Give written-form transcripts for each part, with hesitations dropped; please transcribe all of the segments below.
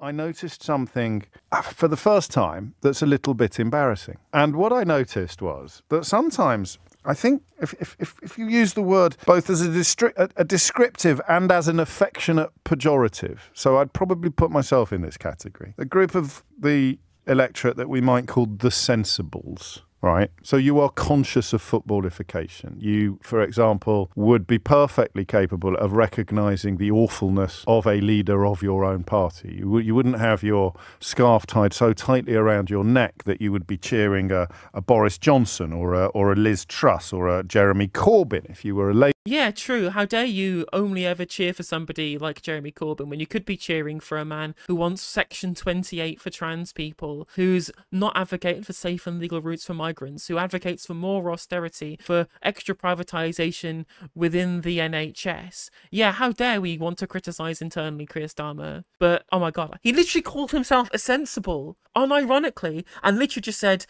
I noticed something for the first time that's a little bit embarrassing. And what I noticed was that sometimes I think if you use the word both as a descriptive and as an affectionate pejorative, so I'd probably put myself in this category, a group of the electorate that we might call the sensibles. Right. So you are conscious of footballification. You, for example, would be perfectly capable of recognising the awfulness of a leader of your own party. You wouldn't have your scarf tied so tightly around your neck that you would be cheering a Boris Johnson or a Liz Truss or a Jeremy Corbyn if you were a Labour. Yeah, true. How dare you only ever cheer for somebody like Jeremy Corbyn when you could be cheering for a man who wants Section 28 for trans people, who's not advocating for safe and legal routes for migrants, who advocates for more austerity, for extra privatisation within the NHS. Yeah, how dare we want to criticise internally Keir Starmer? But, oh my god, he literally called himself a sensible, unironically, and literally just said,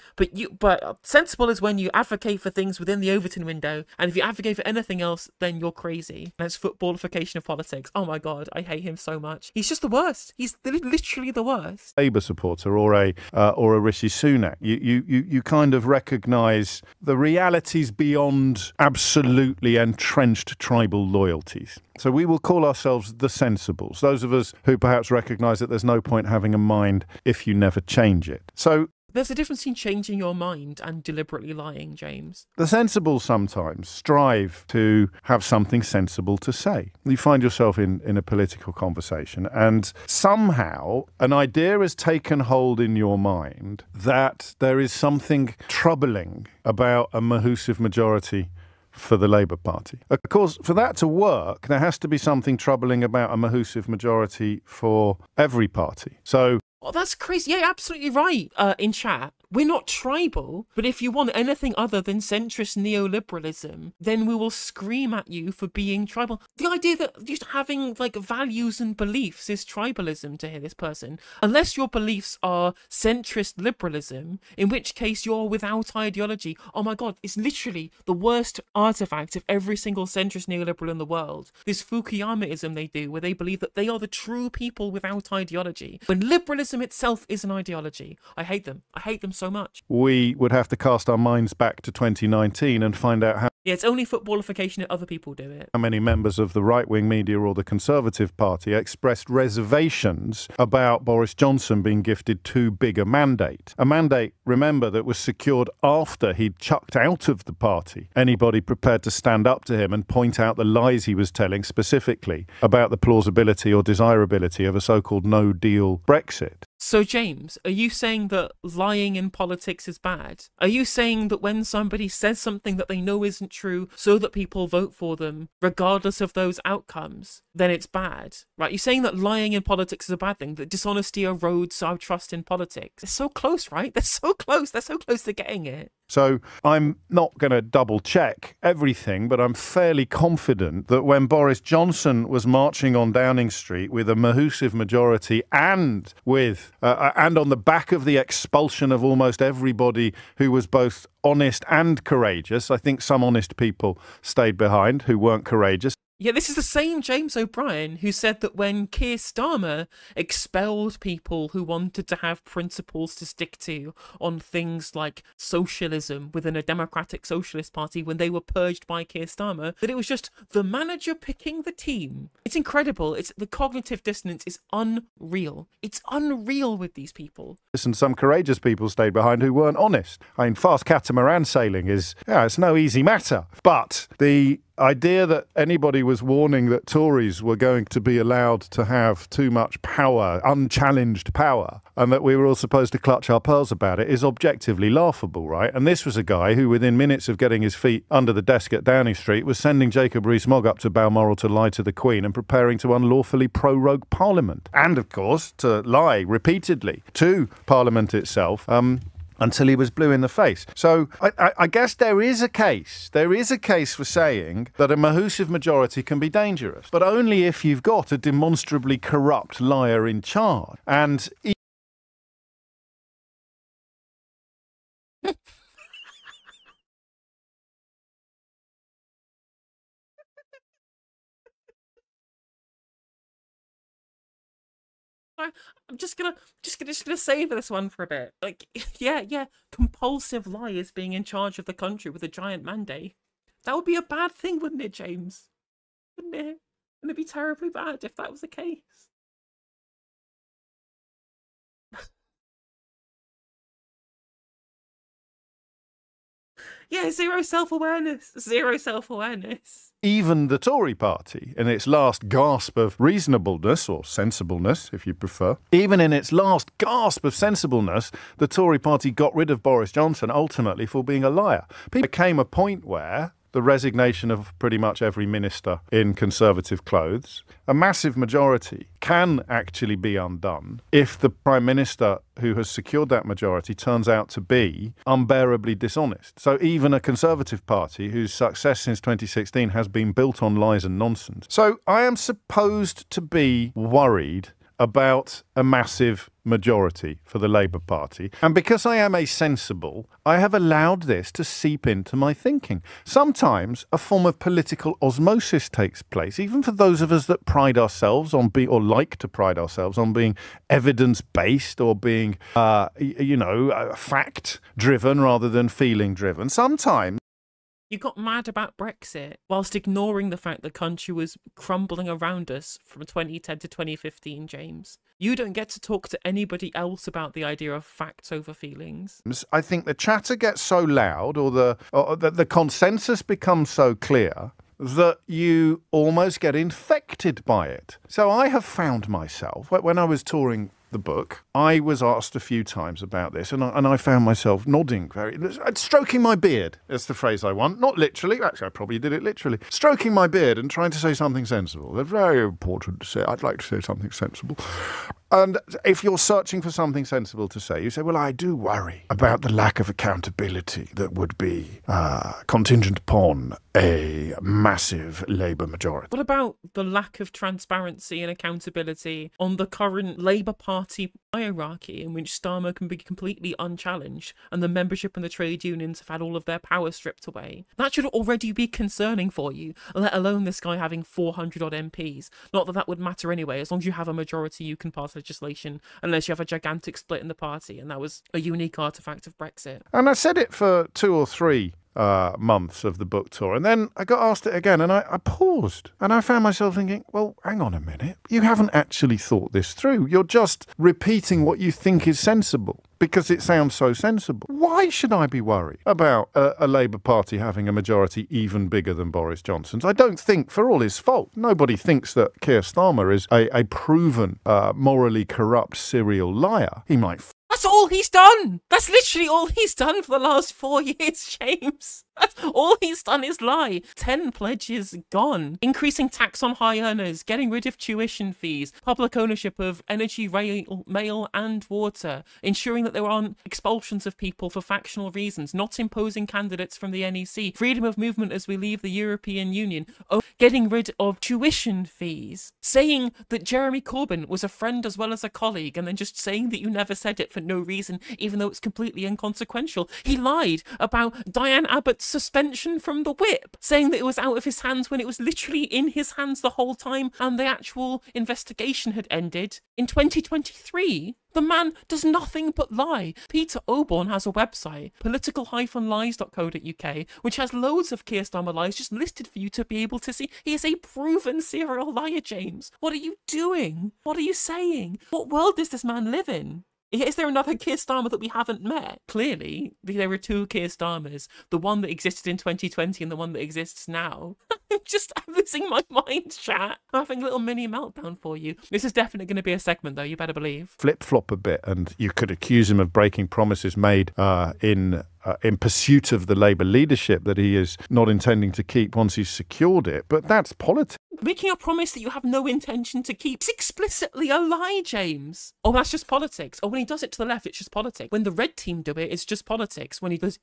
but sensible is when you advocate for things within the Overton window, and if you advocate for anything else, then you're crazy. That's footballification of politics. Oh my god, I hate him so much. He's just the worst. He's literally the worst. Labour supporter or a Rishi Sunak. You kind of recognise the realities beyond absolutely entrenched tribal loyalties. So we will call ourselves the sensibles, those of us who perhaps recognise that there's no point having a mind if you never change it. So there's a difference between changing your mind and deliberately lying, James. The sensibles sometimes strive to have something sensible to say. You find yourself in a political conversation and somehow an idea has taken hold in your mind that there is something troubling about a massive majority for the Labour Party. Of course, for that to work, there has to be something troubling about a massive majority for every party. So oh, that's crazy. Yeah, absolutely right. In chat, we're not tribal, but if you want anything other than centrist neoliberalism, then we will scream at you for being tribal. The idea that just having like values and beliefs is tribalism to hear this person, unless your beliefs are centrist liberalism, in which case you're without ideology. Oh my god, it's literally the worst artifact of every single centrist neoliberal in the world. This Fukuyamaism they do, where they believe that they are the true people without ideology, when liberalism itself is an ideology. I hate them. I hate them so much. We would have to cast our minds back to 2019 and find out how. Yeah, it's only footballification that other people do it. How many members of the right-wing media or the Conservative Party expressed reservations about Boris Johnson being gifted too big a mandate. A mandate, remember, that was secured after he'd chucked out of the party anybody prepared to stand up to him and point out the lies he was telling, specifically about the plausibility or desirability of a so-called no-deal Brexit. So, James, are you saying that lying in politics is bad? Are you saying that when somebody says something that they know isn't true so that people vote for them, regardless of those outcomes, then it's bad? Right? You're saying that lying in politics is a bad thing, that dishonesty erodes our trust in politics. They're so close, right? They're so close. They're so close to getting it. So I'm not going to double check everything, but I'm fairly confident that when Boris Johnson was marching on Downing Street with a massive majority and on the back of the expulsion of almost everybody who was both honest and courageous, I think some honest people stayed behind who weren't courageous. Yeah, this is the same James O'Brien who said that when Keir Starmer expelled people who wanted to have principles to stick to on things like socialism within a democratic socialist party when they were purged by Keir Starmer, that it was just the manager picking the team. It's incredible. The cognitive dissonance is unreal. It's unreal with these people. And some courageous people stayed behind who weren't honest. I mean, fast catamaran sailing it's no easy matter. But the idea that anybody was warning that Tories were going to be allowed to have too much power, unchallenged power, and that we were all supposed to clutch our pearls about it is objectively laughable, right? And this was a guy who, within minutes of getting his feet under the desk at Downing Street, was sending Jacob Rees-Mogg up to Balmoral to lie to the Queen and preparing to unlawfully prorogue Parliament. And, of course, to lie repeatedly to Parliament itself, until he was blue in the face. So I guess there is a case for saying that a massive majority can be dangerous, but only if you've got a demonstrably corrupt liar in charge. And I'm just gonna save this one for a bit. Like, yeah, compulsive liars being in charge of the country with a giant mandate. That would be a bad thing, wouldn't it, James? Wouldn't it? Wouldn't it be terribly bad if that was the case? Yeah, zero self-awareness. Zero self-awareness. Even the Tory party, in its last gasp of reasonableness, or sensibleness, if you prefer, even in its last gasp of sensibleness, the Tory party got rid of Boris Johnson ultimately for being a liar. There came a point where the resignation of pretty much every minister in Conservative clothes, a massive majority can actually be undone if the Prime Minister who has secured that majority turns out to be unbearably dishonest. So even a Conservative Party whose success since 2016 has been built on lies and nonsense. So I am supposed to be worried about a massive majority for the Labour Party. And because I am a sensible, I have allowed this to seep into my thinking. Sometimes a form of political osmosis takes place, even for those of us that pride ourselves on being, or like to pride ourselves on being evidence-based or being, fact-driven rather than feeling-driven. Sometimes You got mad about Brexit whilst ignoring the fact the country was crumbling around us from 2010 to 2015, James. You don't get to talk to anybody else about the idea of facts over feelings. I think the chatter gets so loud, or the consensus becomes so clear that you almost get infected by it. So I have found myself, when I was touring the book, I was asked a few times about this, and I found myself nodding, stroking my beard. That's the phrase I want. Not literally. Actually, I probably did it literally. Stroking my beard and trying to say something sensible. They're very important to say. I'd like to say something sensible. And if you're searching for something sensible to say, you say, well, I do worry about the lack of accountability that would be contingent upon a massive Labour majority. What about the lack of transparency and accountability on the current Labour Party hierarchy, in which Starmer can be completely unchallenged and the membership and the trade unions have had all of their power stripped away? That should already be concerning for you, let alone this guy having 400 odd MPs. Not that that would matter anyway. As long as you have a majority, you can pass legislation, unless you have a gigantic split in the party, and that was a unique artefact of Brexit. And I said it for 2 or 3 months of the book tour, and then I got asked it again, and I paused, and I found myself thinking, well, hang on a minute, you haven't actually thought this through. You're just repeating what you think is sensible because it sounds so sensible. Why should I be worried about a Labour Party having a majority even bigger than Boris Johnson's? I don't think, for all his fault, nobody thinks that Keir Starmer is a proven morally corrupt serial liar. He might That's all he's done. That's literally all he's done for the last 4 years, James. That's all he's done is lie. 10 pledges gone. Increasing tax on high earners, getting rid of tuition fees, public ownership of energy, rail, mail and water, ensuring that there aren't expulsions of people for factional reasons, not imposing candidates from the NEC, freedom of movement as we leave the European Union, getting rid of tuition fees, saying that Jeremy Corbyn was a friend as well as a colleague, and then just saying that you never said it for no reason, even though it's completely inconsequential. He lied about Diane Abbott's suspension from the whip, saying that it was out of his hands when it was literally in his hands the whole time and the actual investigation had ended. In 2023, the man does nothing but lie. Peter Oborne has a website, political-lies.co.uk, which has loads of Keir Starmer lies just listed for you to be able to see. He is a proven serial liar, James. What are you doing? What are you saying? What world does this man live in? Is there another Keir Starmer that we haven't met? Clearly, there are 2 Keir Starmers. The one that existed in 2020 and the one that exists now. I'm losing my mind, chat. I'm having a little mini meltdown for you. This is definitely going to be a segment, though, you better believe. Flip-flop a bit, and you could accuse him of breaking promises made in pursuit of the Labour leadership that he is not intending to keep once he's secured it, but that's politics. Making a promise that you have no intention to keep is explicitly a lie, James. Oh, that's just politics. Or when he does it to the left, it's just politics. When the red team do it, it's just politics. When he does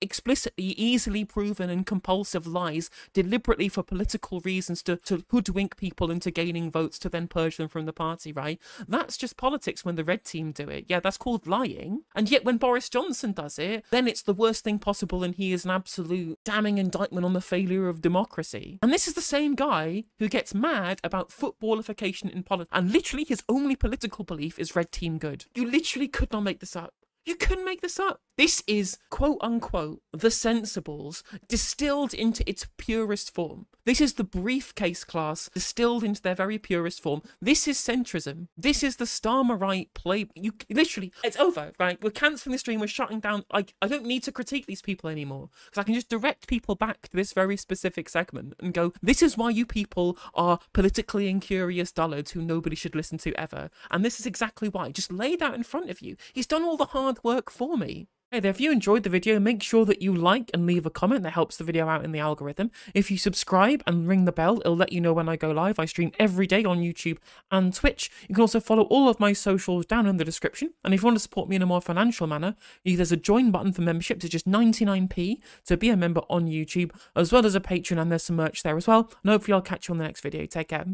explicitly, easily proven and compulsive lies, deliberately for political reasons to hoodwink people into gaining votes to then purge them from the party, right? That's just politics when the red team do it. Yeah, that's called lying. And yet when Boris Johnson does it, then it's the worst thing possible and he is an absolute damning indictment on the failure of democracy. And this is the same guy who gets mad about footballification in politics, and literally his only political belief is red team good. You literally could not make this up. You couldn't make this up. This is, quote unquote, the sensibles distilled into its purest form. This is the briefcase class distilled into their very purest form. This is centrism. This is the Starmerite play. You literally, it's over, right? We're cancelling the stream. We're shutting down. I don't need to critique these people anymore because I can just direct people back to this very specific segment and go, this is why you people are politically incurious dullards who nobody should listen to ever. And this is exactly why. Just laid out in front of you. He's done all the hard work for me. Hey there, if you enjoyed the video, make sure that you like and leave a comment. That helps the video out in the algorithm. If you subscribe and ring the bell, it'll let you know when I go live. I stream every day on YouTube and Twitch. You can also follow all of my socials down in the description. And if you want to support me in a more financial manner, there's a join button for memberships. It's just 99p to be a member on YouTube, as well as a Patreon, and there's some merch there as well. And hopefully I'll catch you on the next video. Take care.